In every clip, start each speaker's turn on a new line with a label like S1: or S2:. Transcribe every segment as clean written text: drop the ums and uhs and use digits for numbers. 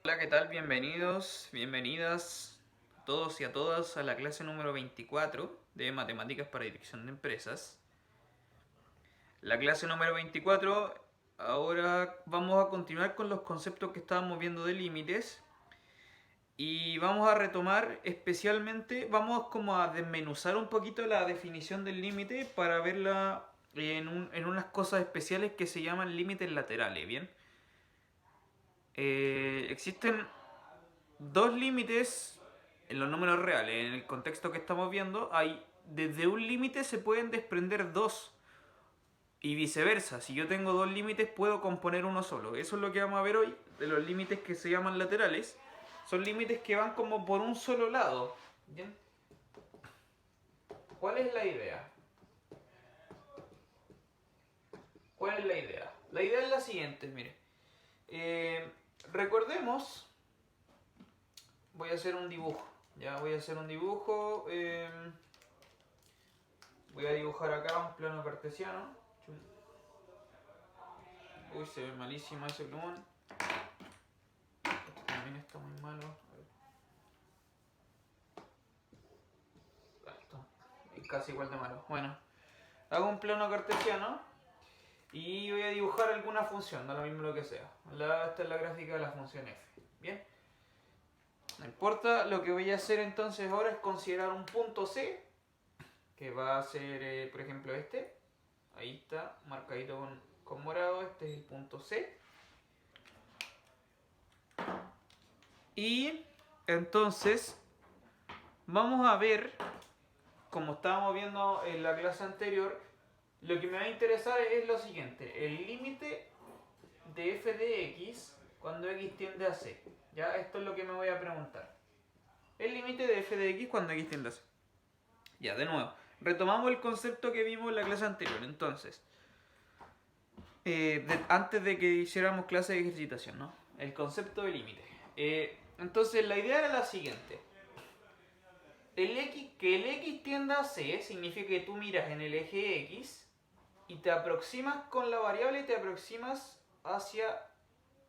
S1: Hola, ¿qué tal? Bienvenidos, bienvenidas a todos y a todas a la clase número 24 de Matemáticas para Dirección de Empresas. La clase número 24, ahora vamos a continuar con los conceptos que estábamos viendo de límites y vamos a retomar especialmente, vamos como a desmenuzar un poquito la definición del límite para verla en unas cosas especiales que se llaman límites laterales, ¿bien? Existen dos límites en los números reales. En el contexto que estamos viendo, hay desde un límite se pueden desprender dos y viceversa. Si yo tengo dos límites, puedo componer uno solo. Eso es lo que vamos a ver hoy de los límites que se llaman laterales. Son límites que van como por un solo lado. ¿Bien? ¿Cuál es la idea? ¿Cuál es la idea? La idea es la siguiente, mire. Recordemos, voy a hacer un dibujo. Ya voy a hacer un dibujo. Voy a dibujar acá un plano cartesiano. Uy, se ve malísimo ese plumón. Este también está muy malo. Esto es casi igual de malo. Bueno, hago un plano cartesiano y voy a dibujar alguna función, da lo mismo lo que sea. Esta es la gráfica de la función f. Bien, no importa. Lo que voy a hacer entonces ahora es considerar un punto C, que va a ser, por ejemplo, este. Ahí está, marcadito con morado. Este es el punto C. Y entonces vamos a ver, como estábamos viendo en la clase anterior, lo que me va a interesar es lo siguiente: el límite de f de x cuando x tiende a c. Ya, esto es lo que me voy a preguntar. El límite de f de x cuando x tiende a c. Ya, de nuevo, retomamos el concepto que vimos en la clase anterior. Entonces, antes de que hiciéramos clase de ejercitación, ¿no? El concepto de límite. Entonces, la idea era la siguiente: que el x tienda a c significa que tú miras en el eje x y te aproximas con la variable y te aproximas hacia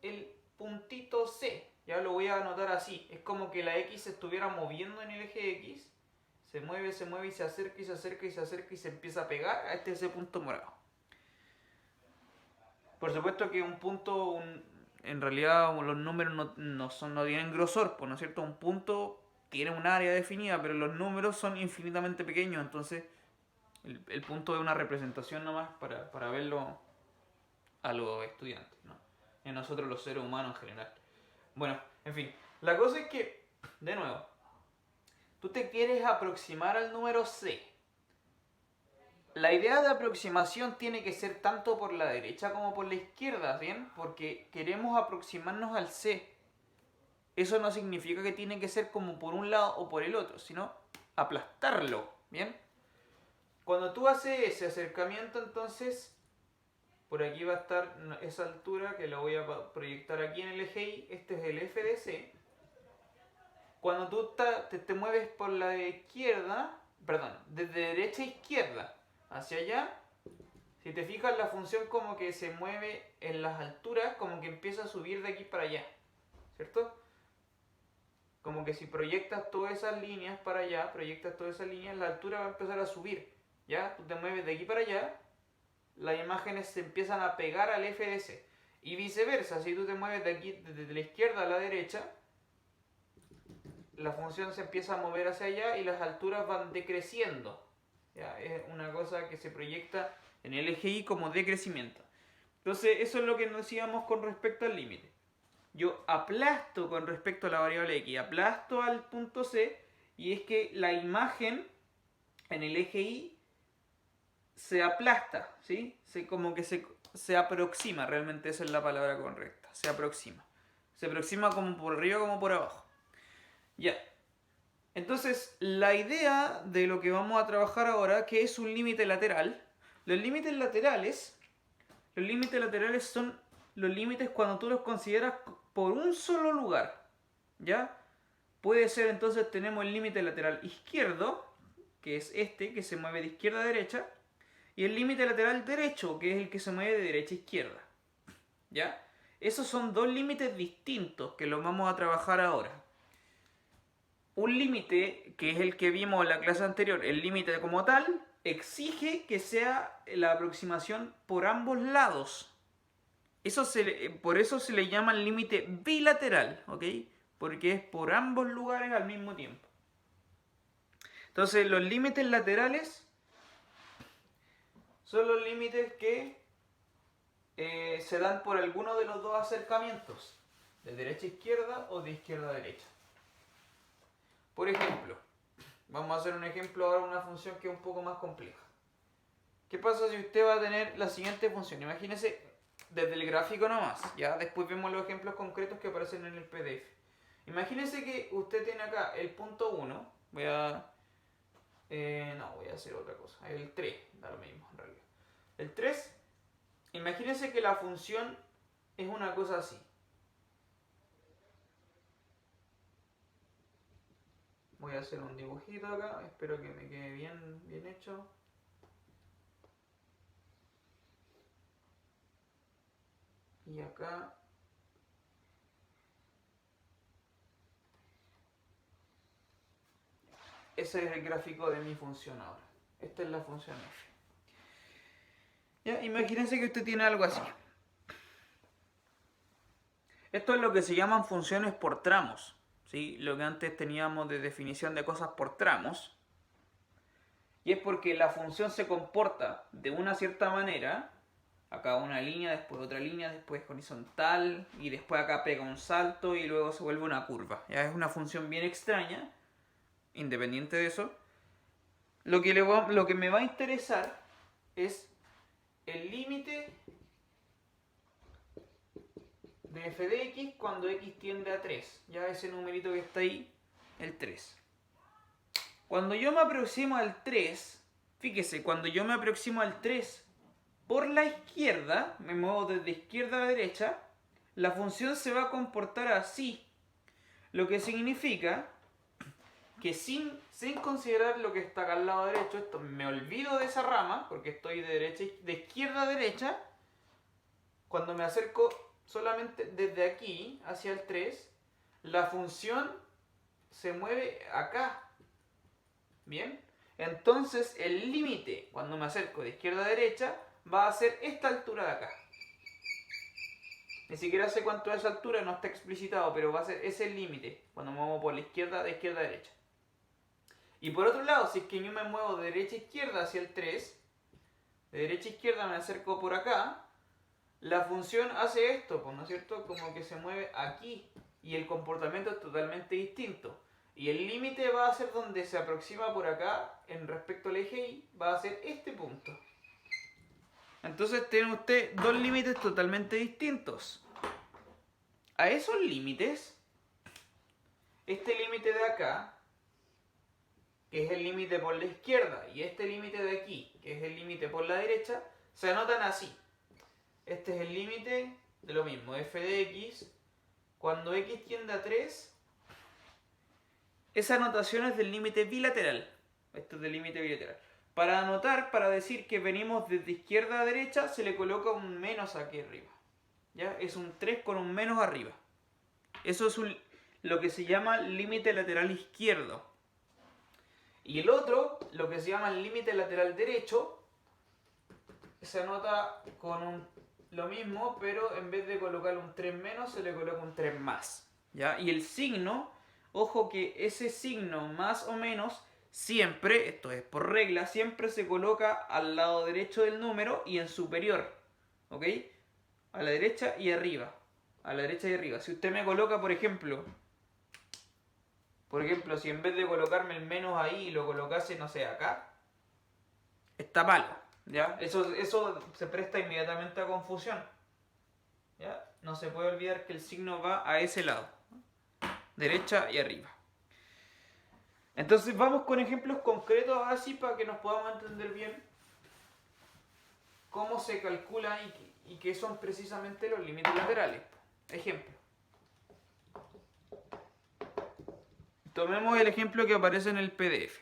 S1: el puntito c. Ya lo voy a anotar así. Es como que la x se estuviera moviendo en el eje x. Se mueve y se acerca y se acerca y se acerca y se empieza a pegar a ese punto morado. Por supuesto que un punto, en realidad los números no tienen grosor, ¿no es cierto? Un punto tiene un área definida, pero los números son infinitamente pequeños, entonces el punto es una representación nomás para verlo a los estudiantes, ¿no? Y a nosotros los seres humanos en general. Bueno, en fin, la cosa es que, de nuevo, tú te quieres aproximar al número C. La idea de aproximación tiene que ser tanto por la derecha como por la izquierda, ¿bien? Porque queremos aproximarnos al C. Eso no significa que tiene que ser como por un lado o por el otro, sino aplastarlo, ¿bien? Cuando tú haces ese acercamiento, entonces, por aquí va a estar esa altura que la voy a proyectar aquí en el eje Y. Este es el f de C. Cuando tú te mueves por la izquierda, perdón, desde derecha a izquierda hacia allá, si te fijas, la función como que se mueve en las alturas, como que empieza a subir de aquí para allá, ¿cierto? Como que si proyectas todas esas líneas para allá, proyectas todas esas líneas, la altura va a empezar a subir, ¿ya? Tú te mueves de aquí para allá, las imágenes se empiezan a pegar al f de c. Y viceversa, si tú te mueves de aquí, desde la izquierda a la derecha, la función se empieza a mover hacia allá y las alturas van decreciendo. ¿Ya? Es una cosa que se proyecta en el eje Y como decrecimiento. Entonces, eso es lo que nos decíamos con respecto al límite. Yo aplasto con respecto a la variable x, aplasto al punto C, y es que la imagen en el eje Y se aplasta, ¿sí? Como que se aproxima, realmente esa es la palabra correcta, se aproxima. Se aproxima como por arriba como por abajo. Ya. Entonces, la idea de lo que vamos a trabajar ahora, que es un límite lateral, los límites laterales, los límites laterales son los límites cuando tú los consideras por un solo lugar, ¿ya? Puede ser, entonces tenemos el límite lateral izquierdo, que es este, que se mueve de izquierda a derecha, y el límite lateral derecho, que es el que se mueve de derecha a izquierda, ¿ya? Esos son dos límites distintos que los vamos a trabajar ahora. Un límite, que es el que vimos en la clase anterior, el límite como tal, exige que sea la aproximación por ambos lados. Por eso se le llama el límite bilateral, ¿ok? Porque es por ambos lugares al mismo tiempo. Entonces, los límites laterales son los límites que se dan por alguno de los dos acercamientos, de derecha a izquierda o de izquierda a derecha. Por ejemplo, vamos a hacer un ejemplo ahora, una función que es un poco más compleja. ¿Qué pasa si usted va a tener la siguiente función? Imagínese desde el gráfico nomás, ya después vemos los ejemplos concretos que aparecen en el PDF. Imagínese que usted tiene acá el punto 1, voy a hacer otra cosa, el 3, da lo mismo en realidad. El 3, imagínese que la función es una cosa así. Voy a hacer un dibujito acá, espero que me quede bien hecho. Y acá ese es el gráfico de mi función ahora. Esta es la función f. Ya, imagínense que usted tiene algo así. Esto es lo que se llaman funciones por tramos, ¿sí? Lo que antes teníamos de definición de cosas por tramos. Y es porque la función se comporta de una cierta manera. Acá una línea, después otra línea, después horizontal, y después acá pega un salto y luego se vuelve una curva. Ya es una función bien extraña. Independiente de eso, lo que me va a interesar es el límite de f de x cuando x tiende a 3. Ya ese numerito que está ahí, el 3. Cuando yo me aproximo al 3, fíjese, cuando yo me aproximo al 3 por la izquierda, me muevo desde izquierda a derecha, la función se va a comportar así. Lo que significa que sin considerar lo que está acá al lado derecho, esto me olvido de esa rama, porque estoy de izquierda a derecha. Cuando me acerco solamente desde aquí hacia el 3, la función se mueve acá. ¿Bien? Entonces el límite, cuando me acerco de izquierda a derecha, va a ser esta altura de acá. Ni siquiera sé cuánto es esa altura, no está explicitado, pero va a ser ese el límite, cuando me muevo por la izquierda, de izquierda a derecha. Y por otro lado, si es que yo me muevo de derecha a izquierda hacia el 3, de derecha a izquierda me acerco por acá, la función hace esto, ¿no es cierto? Como que se mueve aquí, y el comportamiento es totalmente distinto. Y el límite va a ser donde se aproxima por acá, en respecto al eje Y, va a ser este punto. Entonces tiene usted dos límites totalmente distintos. A esos límites, este límite de acá, que es el límite por la izquierda, y este límite de aquí, que es el límite por la derecha, se anotan así. Este es el límite de lo mismo, f de x, cuando x tiende a 3, esa anotación es del límite bilateral. Esto es del límite bilateral. Para anotar, para decir que venimos desde izquierda a derecha, se le coloca un menos aquí arriba. ¿Ya? Es un 3 con un menos arriba. Eso es lo que se llama límite lateral izquierdo. Y el otro, lo que se llama el límite lateral derecho, se anota con lo mismo, pero en vez de colocar un 3 menos, se le coloca un 3 más. ¿Ya? Y el signo, ojo que ese signo más o menos, siempre, esto es por regla, siempre se coloca al lado derecho del número y en superior. ¿Ok? A la derecha y arriba. A la derecha y arriba. Si usted me coloca, por ejemplo, si en vez de colocarme el menos ahí, lo colocase, no sé, acá, está malo. ¿Ya? Eso se presta inmediatamente a confusión. ¿Ya? No se puede olvidar que el signo va a ese lado. Derecha y arriba. Entonces vamos con ejemplos concretos así para que nos podamos entender bien cómo se calcula y qué son precisamente los límites laterales. Ejemplo. Tomemos el ejemplo que aparece en el PDF.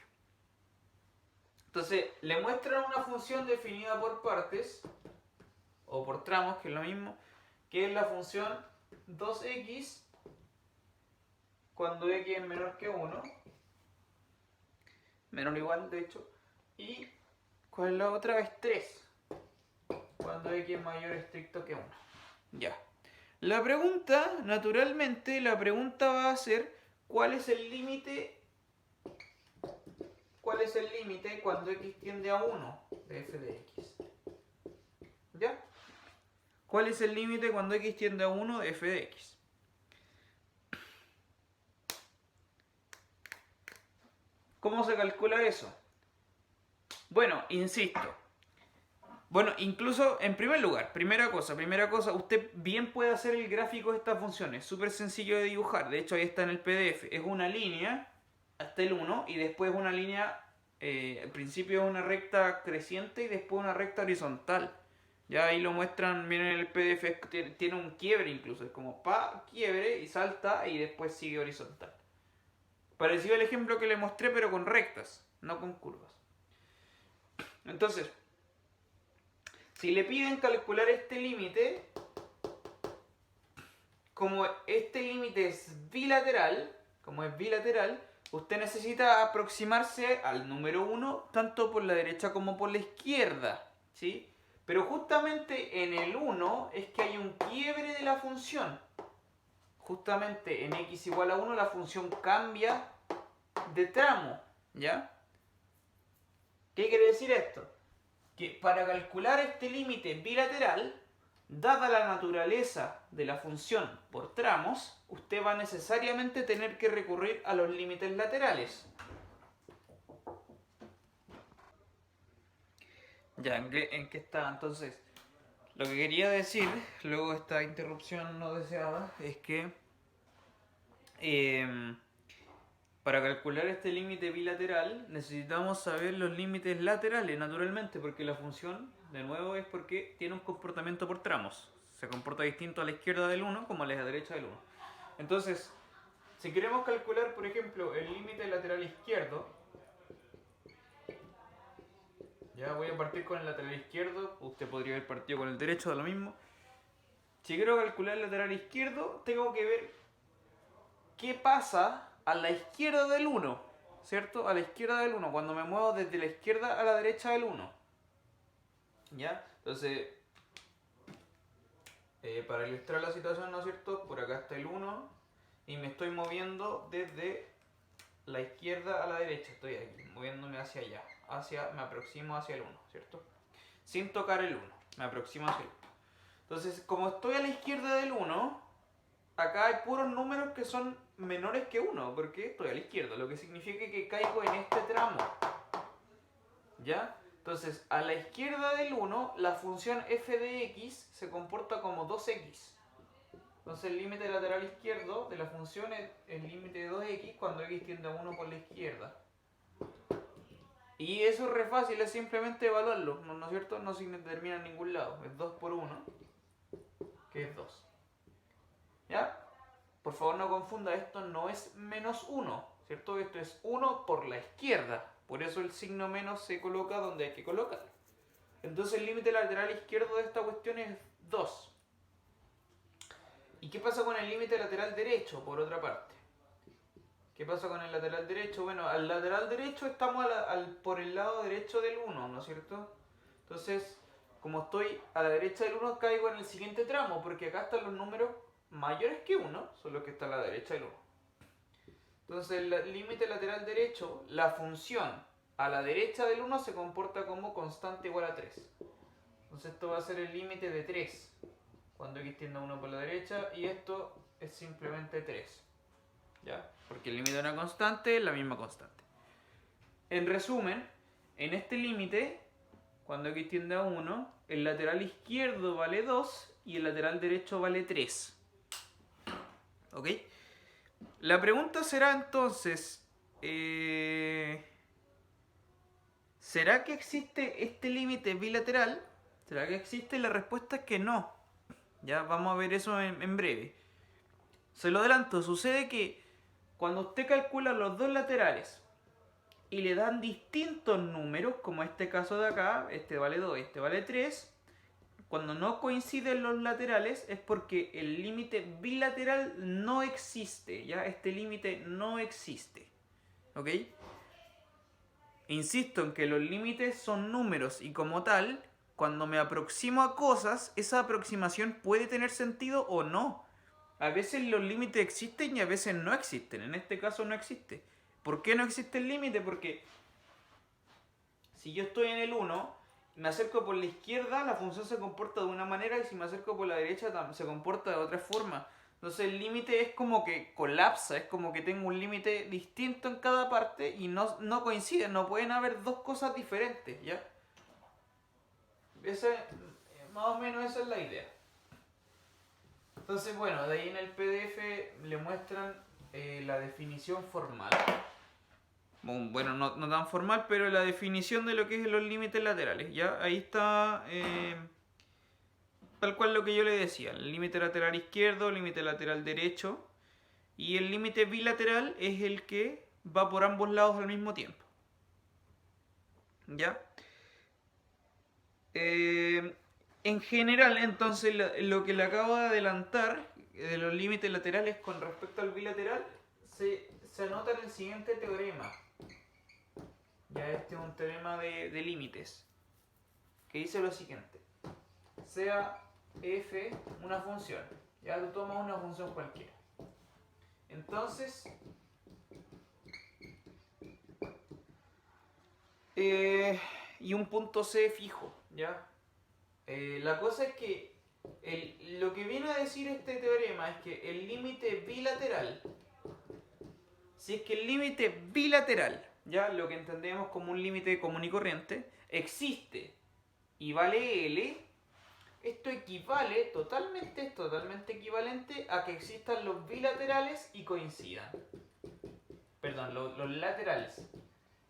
S1: Entonces, le muestran una función definida por partes, o por tramos, que es lo mismo, que es la función 2x cuando x es menor que 1, menor o igual de hecho, y ¿cuál es la otra? Es 3, cuando x es mayor estricto que 1. Ya. La pregunta, naturalmente, la pregunta va a ser ¿cuál es el límite cuando x tiende a 1 de f de x? ¿Ya? ¿Cuál es el límite cuando x tiende a 1 de f de x? ¿Cómo se calcula eso? Bueno, insisto. Bueno, incluso en primer lugar, primera cosa, usted bien puede hacer el gráfico de estas funciones. Súper sencillo de dibujar. De hecho, ahí está en el PDF. Es una línea hasta el 1 y después una línea, al principio es una recta creciente y después una recta horizontal. Ya ahí lo muestran, miren en el PDF, tiene un quiebre incluso. Es como quiebre y salta y después sigue horizontal. Parecido al ejemplo que le mostré, pero con rectas, no con curvas. Entonces, si le piden calcular este límite, como este límite es bilateral, usted necesita aproximarse al número 1 tanto por la derecha como por la izquierda, ¿sí? Pero justamente en el 1 es que hay un quiebre de la función. Justamente en x igual a 1 la función cambia de tramo, ¿ya? ¿Qué quiere decir esto? Que para calcular este límite bilateral, dada la naturaleza de la función por tramos, usted va a necesariamente tener que recurrir a los límites laterales. Ya, ¿en qué está? Entonces, lo que quería decir, luego de esta interrupción no deseada, es que para calcular este límite bilateral necesitamos saber los límites laterales, naturalmente, porque la función, de nuevo, es porque tiene un comportamiento por tramos. Se comporta distinto a la izquierda del 1 como a la derecha del 1. Entonces, si queremos calcular, por ejemplo, el límite lateral izquierdo, ya voy a partir con el lateral izquierdo, usted podría haber partido con el derecho, da lo mismo. Si quiero calcular el lateral izquierdo, tengo que ver qué pasa a la izquierda del 1, ¿cierto? A la izquierda del 1, cuando me muevo desde la izquierda a la derecha del 1. ¿Ya? Entonces, para ilustrar la situación, ¿no es cierto? Por acá está el 1 y me estoy moviendo desde la izquierda a la derecha. Estoy aquí, moviéndome hacia allá. Me aproximo hacia el 1, ¿cierto? Sin tocar el 1, me aproximo hacia el 1. Entonces, como estoy a la izquierda del 1, acá hay puros números que son menores que 1, porque estoy a la izquierda, lo que significa que caigo en este tramo. ¿Ya? Entonces, a la izquierda del 1, la función f de x se comporta como 2x. Entonces, el límite lateral izquierdo de la función es el límite de 2x cuando x tiende a 1 por la izquierda. Y eso es re fácil, es simplemente evaluarlo, ¿no es cierto? No se determina en ningún lado. Es 2 por 1, que es 2. ¿Ya? Por favor no confunda, esto no es menos 1, ¿cierto? Esto es 1 por la izquierda. Por eso el signo menos se coloca donde hay que colocarlo. Entonces el límite lateral izquierdo de esta cuestión es 2. ¿Y qué pasa con el límite lateral derecho, por otra parte? ¿Qué pasa con el lateral derecho? Bueno, al lateral derecho estamos por el lado derecho del 1, ¿no es cierto? Entonces, como estoy a la derecha del 1, caigo en el siguiente tramo, porque acá están los números mayores que 1, son los que están a la derecha del 1. Entonces, el límite lateral derecho, la función a la derecha del 1 se comporta como constante igual a 3. Entonces, esto va a ser el límite de 3 cuando x tiende a 1 por la derecha, y esto es simplemente 3. ¿Ya? Porque el límite de una constante es la misma constante. En resumen, en este límite, cuando x tiende a 1, el lateral izquierdo vale 2 y el lateral derecho vale 3. ¿Ok? La pregunta será entonces, ¿será que existe este límite bilateral? ¿Será que existe? La respuesta es que no. Ya vamos a ver eso en breve. Se lo adelanto, sucede que cuando usted calcula los dos laterales y le dan distintos números, como este caso de acá, este vale 2, este vale 3, cuando no coinciden los laterales es porque el límite bilateral no existe, ¿ya? Este límite no existe, ¿ok? Insisto en que los límites son números y como tal, cuando me aproximo a cosas, esa aproximación puede tener sentido o no. A veces los límites existen y a veces no existen. En este caso no existe. ¿Por qué no existe el límite? Porque si yo estoy en el 1, me acerco por la izquierda, la función se comporta de una manera y si me acerco por la derecha se comporta de otra forma. Entonces el límite es como que colapsa, es como que tengo un límite distinto en cada parte y no coinciden, no pueden haber dos cosas diferentes, ¿ya? Más o menos esa es la idea. Entonces, bueno, de ahí en el PDF le muestran la definición formal. Bueno, no tan formal, pero la definición de lo que es los límites laterales. ¿Ya? Ahí está tal cual lo que yo le decía. El límite lateral izquierdo, límite lateral derecho. Y el límite bilateral es el que va por ambos lados al mismo tiempo. ¿Ya? En general, entonces, lo que le acabo de adelantar de los límites laterales con respecto al bilateral se anota en el siguiente teorema. Ya este es un teorema de límites que dice lo siguiente: sea f una función, ya tú tomas una función cualquiera, entonces y un punto c fijo, ya la cosa es que lo que viene a decir este teorema es que el límite bilateral, si es que el límite bilateral, ya lo que entendemos como un límite común y corriente, existe y vale L, esto equivale es totalmente equivalente a que existan los bilaterales y coincidan. Perdón, los laterales.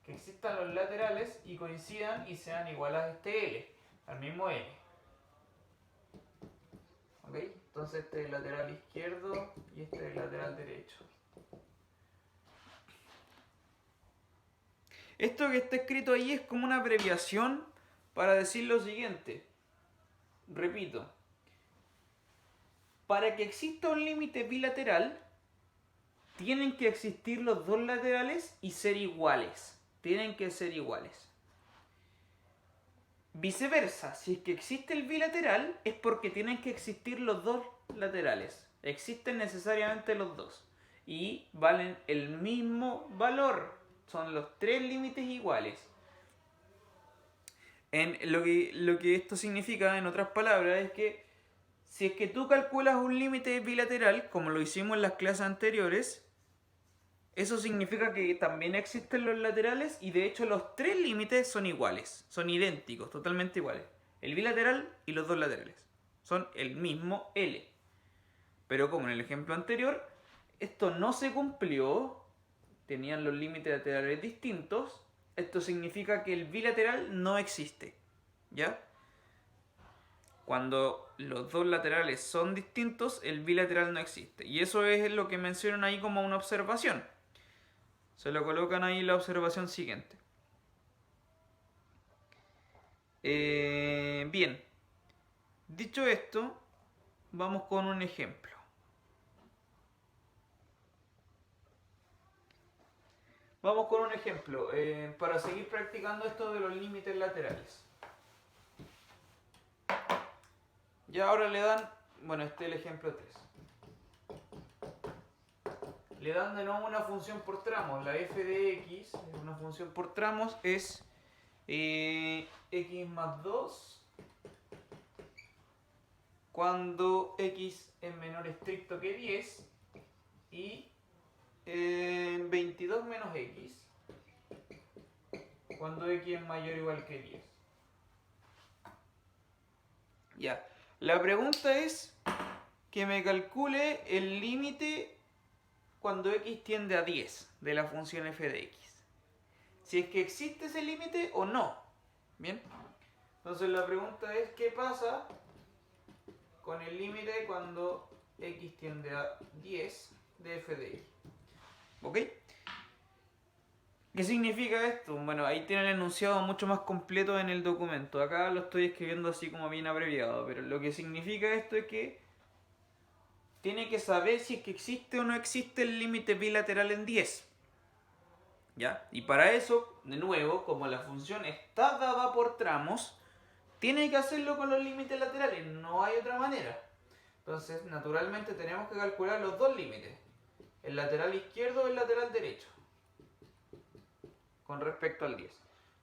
S1: Que existan los laterales y coincidan y sean iguales a este L, al mismo L. ¿Ok? Entonces este es el lateral izquierdo y este es el lateral derecho. Esto que está escrito ahí es como una abreviación para decir lo siguiente. Repito, para que exista un límite bilateral, tienen que existir los dos laterales y ser iguales. Tienen que ser iguales. Viceversa, si es que existe el bilateral, es porque tienen que existir los dos laterales. Existen necesariamente los dos. Y valen el mismo valor. Son los tres límites iguales. Lo que esto significa, en otras palabras, es que si es que tú calculas un límite bilateral, como lo hicimos en las clases anteriores, eso significa que también existen los laterales y de hecho los tres límites son iguales, son idénticos, totalmente iguales. El bilateral y los dos laterales son el mismo L. Pero como en el ejemplo anterior, esto no se cumplió, tenían los límites laterales distintos, esto significa que el bilateral no existe, ¿ya? Cuando los dos laterales son distintos, el bilateral no existe. Y eso es lo que mencionan ahí como una observación. Se lo colocan ahí en la observación siguiente. Bien. Dicho esto, vamos con un ejemplo. Vamos con un ejemplo para seguir practicando esto de los límites laterales. Y ahora le dan, bueno, este es el ejemplo 3. Le dan de nuevo una función por tramos. La f de x, una función por tramos, es x más 2 cuando x es menor estricto que 10 y 22 menos x cuando x es mayor o igual que 10. Ya. La pregunta es que me calcule el límite cuando x tiende a 10 de la función f de x. Si es que existe ese límite o no. Bien. Entonces la pregunta es ¿qué pasa con el límite cuando x tiende a 10 de f de x? ¿Ok? ¿Qué significa esto? Bueno, ahí tiene el enunciado mucho más completo en el documento. Acá lo estoy escribiendo así como bien abreviado, pero lo que significa esto es que tiene que saber si es que existe o no existe el límite bilateral en 10. ¿Ya? Y para eso, de nuevo, como la función está dada por tramos, tiene que hacerlo con los límites laterales, no hay otra manera. Entonces, naturalmente tenemos que calcular los dos límites, el lateral izquierdo y el lateral derecho, con respecto al 10.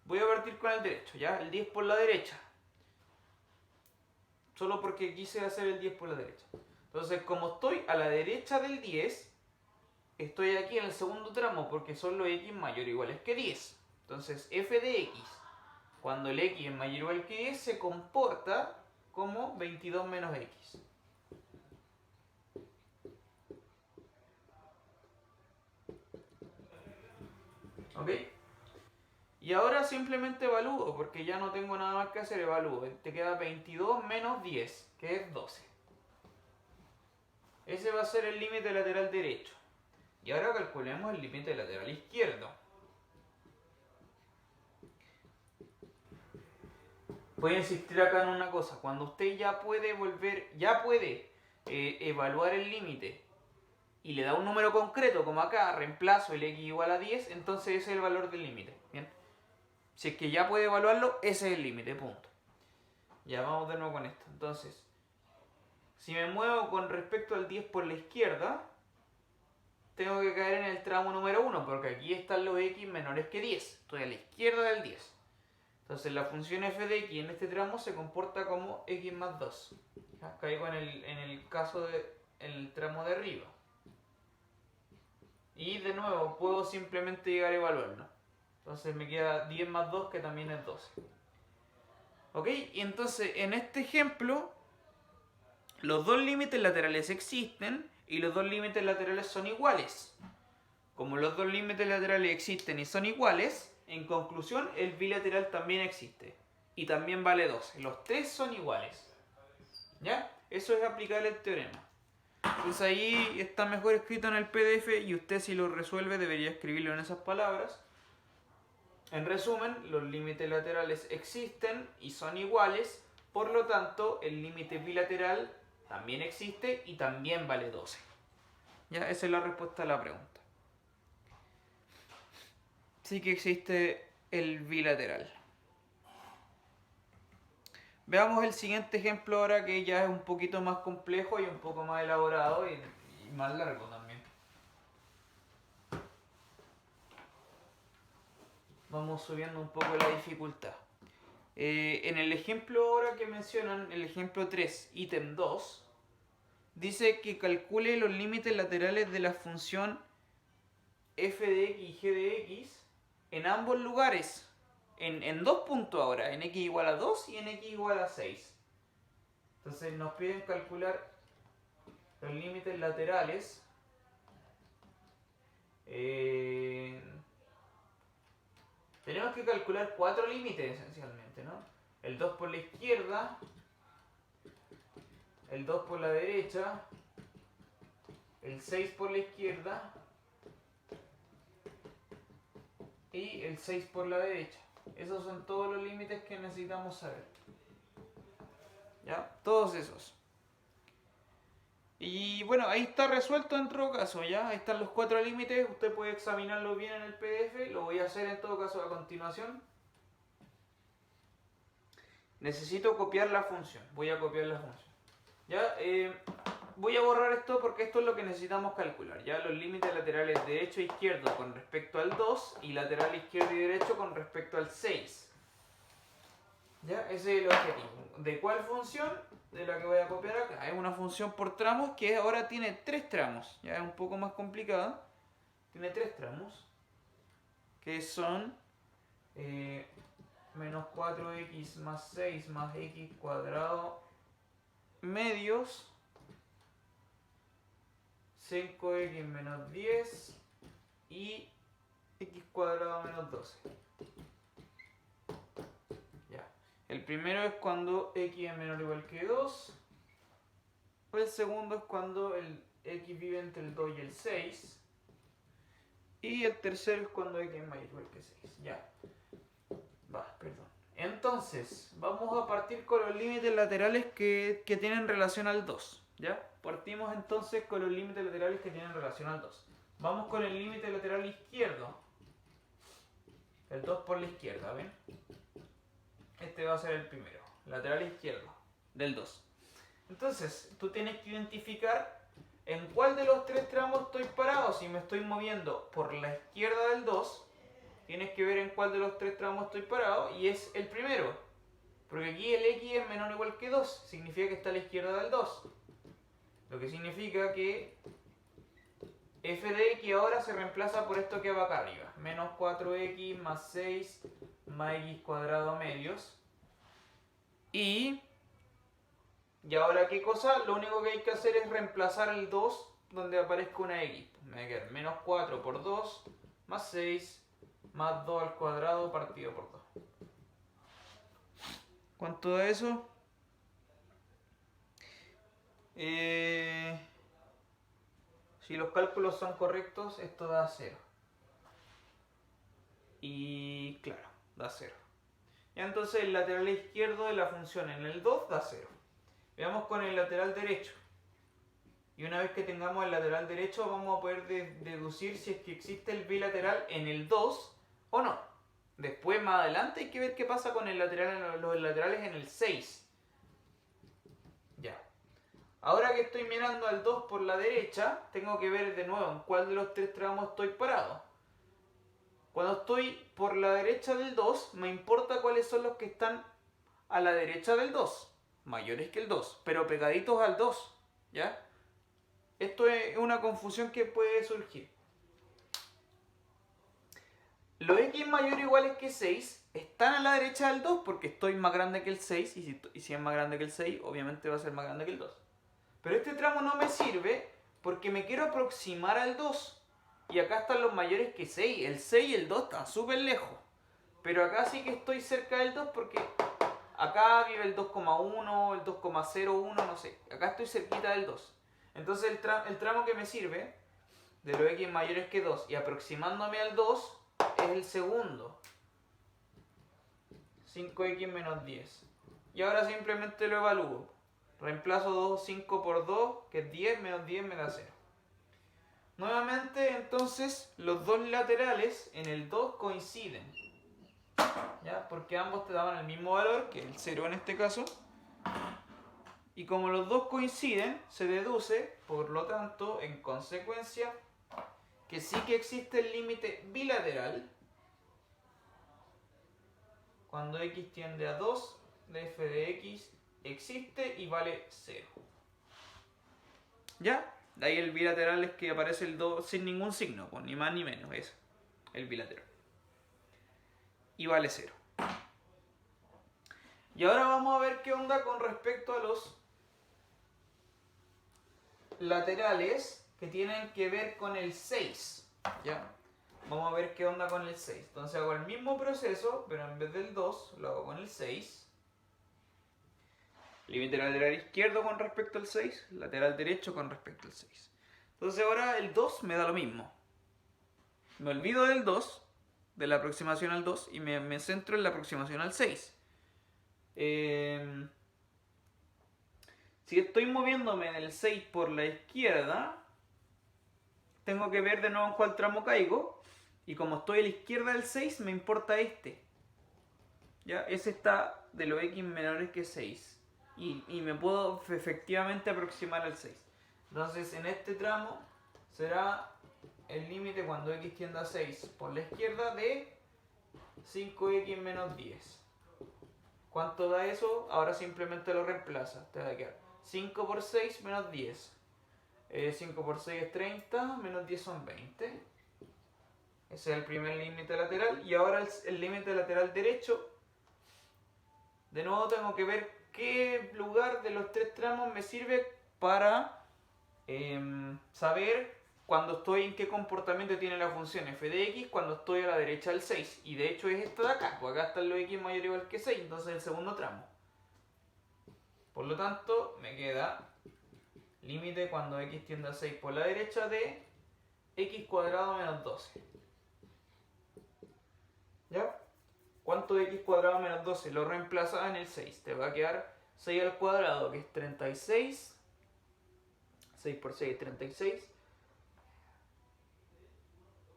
S1: Voy a partir con el derecho, ¿ya? El 10 por la derecha, solo porque quise hacer el 10 por la derecha. Entonces, como estoy a la derecha del 10, estoy aquí en el segundo tramo porque son los x mayor o iguales que 10. Entonces, f de x, cuando el x es mayor o igual que 10, se comporta como 22 menos x. ¿Ok? Y ahora simplemente evalúo, porque ya no tengo nada más que hacer, evalúo. Te queda 22 menos 10, que es 12. Ese va a ser el límite lateral derecho. Y ahora calculemos el límite lateral izquierdo. Voy a insistir acá en una cosa. Cuando usted ya puede evaluar el límite y le da un número concreto, como acá, reemplazo el x igual a 10, entonces ese es el valor del límite. Bien. Si es que ya puede evaluarlo, ese es el límite, punto. Ya vamos de nuevo con esto. Entonces, si me muevo con respecto al 10 por la izquierda, tengo que caer en el tramo número 1, porque aquí están los x menores que 10. Estoy a la izquierda del 10. Entonces la función f de x en este tramo se comporta como x más 2. ¿Ya? Caigo en el caso del tramo de arriba. Y de nuevo, puedo simplemente llegar a evaluarlo. Entonces me queda 10 más 2, que también es 12. ¿Ok? Y entonces en este ejemplo, los dos límites laterales existen y los dos límites laterales son iguales. Como los dos límites laterales existen y son iguales, en conclusión, el bilateral también existe. Y también vale 12. Los tres son iguales. ¿Ya? Eso es aplicar el teorema. Pues ahí está mejor escrito en el PDF y usted, si lo resuelve, debería escribirlo en esas palabras. En resumen, los límites laterales existen y son iguales, por lo tanto, el límite bilateral también existe y también vale 12. Ya, esa es la respuesta a la pregunta. Sí que existe el bilateral. Veamos el siguiente ejemplo ahora, que ya es un poquito más complejo y un poco más elaborado y más largo también. Vamos subiendo un poco la dificultad. En el ejemplo ahora que mencionan, el ejemplo 3, ítem 2, dice que calcule los límites laterales de la función f de x y g de x en ambos lugares. En dos puntos ahora, en x igual a 2 y en x igual a 6. Entonces nos piden calcular los límites laterales. Tenemos que calcular 4 límites esencialmente, ¿no? El 2 por la izquierda, el 2 por la derecha, el 6 por la izquierda y el 6 por la derecha. Esos son todos los límites que necesitamos saber. ¿Ya? Todos esos. Y bueno, ahí está resuelto en todo caso, ¿ya? Ahí están los 4 límites, usted puede examinarlo bien en el PDF, lo voy a hacer en todo caso a continuación. Necesito copiar la función, voy a copiar la función. ¿Ya? Voy a borrar esto porque esto es lo que necesitamos calcular, ¿ya? Los límites laterales derecho e izquierdo con respecto al 2 y lateral izquierdo y derecho con respecto al 6. ¿Ya? Ese es el objetivo. ¿De cuál función? De la que voy a copiar acá. Es una función por tramos que ahora tiene 3 tramos. Ya es un poco más complicada. Tiene 3 tramos. Que son menos 4x más 6 más x cuadrado medios 5x menos 10 y x cuadrado menos 12. Ya. El primero es cuando x es menor o igual que 2. El segundo es cuando el x vive entre el 2 y el 6. Y el tercero es cuando x es mayor o igual que 6. Ya. Va, perdón. Entonces, vamos a partir con los límites laterales que tienen relación al 2. ¿Ya? Partimos entonces con los límites laterales que tienen relación al 2. Vamos con el límite lateral izquierdo. El 2 por la izquierda, ¿ven? Este va a ser el primero. Lateral izquierdo del 2. Entonces, tú tienes que identificar en cuál de los tres tramos estoy parado. Si me estoy moviendo por la izquierda del 2, tienes que ver en cuál de los tres tramos estoy parado y es el primero. Porque aquí el x es menor o igual que 2, significa que está a la izquierda del 2. Lo que significa que f de x ahora se reemplaza por esto que va acá arriba. Menos 4x más 6 más x cuadrado medios. Y ahora, ¿qué cosa? Lo único que hay que hacer es reemplazar el 2 donde aparezca una x. Me va a quedar menos 4 por 2 más 6 más 2 al cuadrado partido por 2. ¿Cuánto da eso? Si los cálculos son correctos, esto da 0. Y claro, da 0. Y entonces el lateral izquierdo de la función en el 2 da 0. Veamos con el lateral derecho. Y una vez que tengamos el lateral derecho, vamos a poder deducir si es que existe el bilateral en el 2 o no. Después, más adelante, hay que ver qué pasa con el lateral, los laterales en el 6. Ya. Ahora que estoy mirando al 2 por la derecha, tengo que ver de nuevo en cuál de los tres tramos estoy parado. Cuando estoy por la derecha del 2, me importa cuáles son los que están a la derecha del 2, mayores que el 2, pero pegaditos al 2, ¿ya? Esto es una confusión que puede surgir. Los x mayor o iguales que 6 están a la derecha del 2 porque estoy más grande que el 6 y si es más grande que el 6, obviamente va a ser más grande que el 2. Pero este tramo no me sirve porque me quiero aproximar al 2. Y acá están los mayores que 6. El 6 y el 2 están súper lejos. Pero acá sí que estoy cerca del 2 porque acá vive el 2,1, el 2,01, no sé. Acá estoy cerquita del 2. Entonces el tramo que me sirve de los x mayores que 2 y aproximándome al 2 es el segundo. 5x menos 10. Y ahora simplemente lo evalúo. Reemplazo 5 por 2, que es 10, menos 10 me da 0. Nuevamente, entonces, los dos laterales en el 2 coinciden. ¿Ya? Porque ambos te daban el mismo valor, que el 0 en este caso. Y como los dos coinciden, se deduce, por lo tanto, en consecuencia, que sí que existe el límite bilateral cuando x tiende a 2 de f de x existe y vale 0. ¿Ya? De ahí el bilateral es que aparece el 2 sin ningún signo, pues, ni más ni menos, es el bilateral. Y vale 0. Y ahora vamos a ver qué onda con respecto a los laterales que tienen que ver con el 6. ¿Ya? Vamos a ver qué onda con el 6. Entonces hago el mismo proceso, pero en vez del 2 lo hago con el 6. Límite lateral izquierdo con respecto al 6, lateral derecho con respecto al 6. Entonces ahora el 2 me da lo mismo. Me olvido del 2, de la aproximación al 2, y me centro en la aproximación al 6. Si estoy moviéndome en el 6 por la izquierda, tengo que ver de nuevo en cuál tramo caigo. Y como estoy a la izquierda del 6, me importa este. ¿Ya? Ese está de los x menores que 6. Y me puedo efectivamente aproximar al 6. Entonces en este tramo será el límite cuando x tiende a 6 por la izquierda de 5x menos 10. ¿Cuánto da eso? Ahora simplemente lo reemplaza. Te va a quedar 5 por 6 menos 10. 5 por 6 es 30, menos 10 son 20. Ese es el primer límite lateral. Y ahora el límite lateral derecho. De nuevo tengo que ver qué lugar de los tres tramos me sirve para saber cuando estoy en qué comportamiento tiene la función f de x cuando estoy a la derecha del 6. Y de hecho es esto de acá, pues acá están los x mayor o igual que 6, entonces el segundo tramo. Por lo tanto, me queda límite cuando x tiende a 6 por la derecha de x cuadrado menos 12. ¿Ya? ¿Cuánto de x cuadrado menos 12? Lo reemplazas en el 6. Te va a quedar 6 al cuadrado, que es 36. 6 por 6 es 36.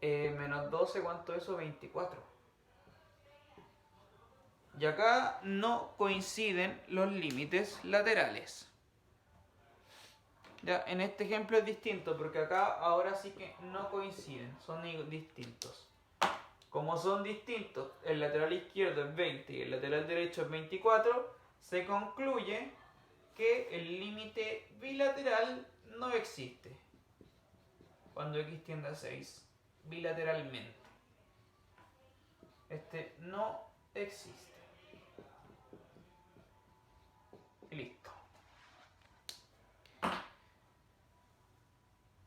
S1: Menos 12, ¿cuánto es eso? 24. Y acá no coinciden los límites laterales. Ya, en este ejemplo es distinto, porque acá ahora sí que no coinciden, son distintos. Como son distintos, el lateral izquierdo es 20 y el lateral derecho es 24, se concluye que el límite bilateral no existe cuando x tiende a 6 bilateralmente. Este no existe. Y listo.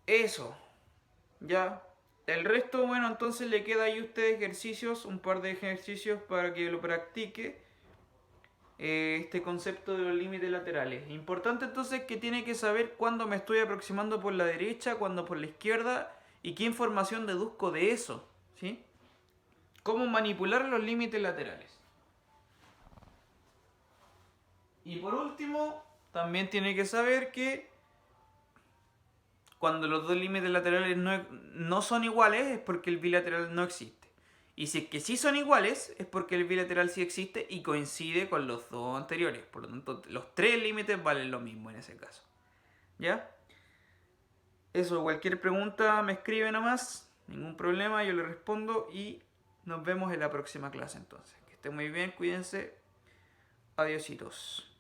S1: Eso. Ya. El resto, bueno, entonces le queda ahí a usted ejercicios, un par de ejercicios para que lo practique. Este concepto de los límites laterales. Importante entonces que tiene que saber cuándo me estoy aproximando por la derecha, cuándo por la izquierda y qué información deduzco de eso. ¿Sí? Cómo manipular los límites laterales. Y por último, también tiene que saber que cuando los dos límites laterales no son iguales es porque el bilateral no existe. Y si es que sí son iguales es porque el bilateral sí existe y coincide con los dos anteriores. Por lo tanto, los tres límites valen lo mismo en ese caso. ¿Ya? Eso, cualquier pregunta me escribe nomás. Ningún problema, yo le respondo y nos vemos en la próxima clase entonces. Que estén muy bien, cuídense. Adiósitos.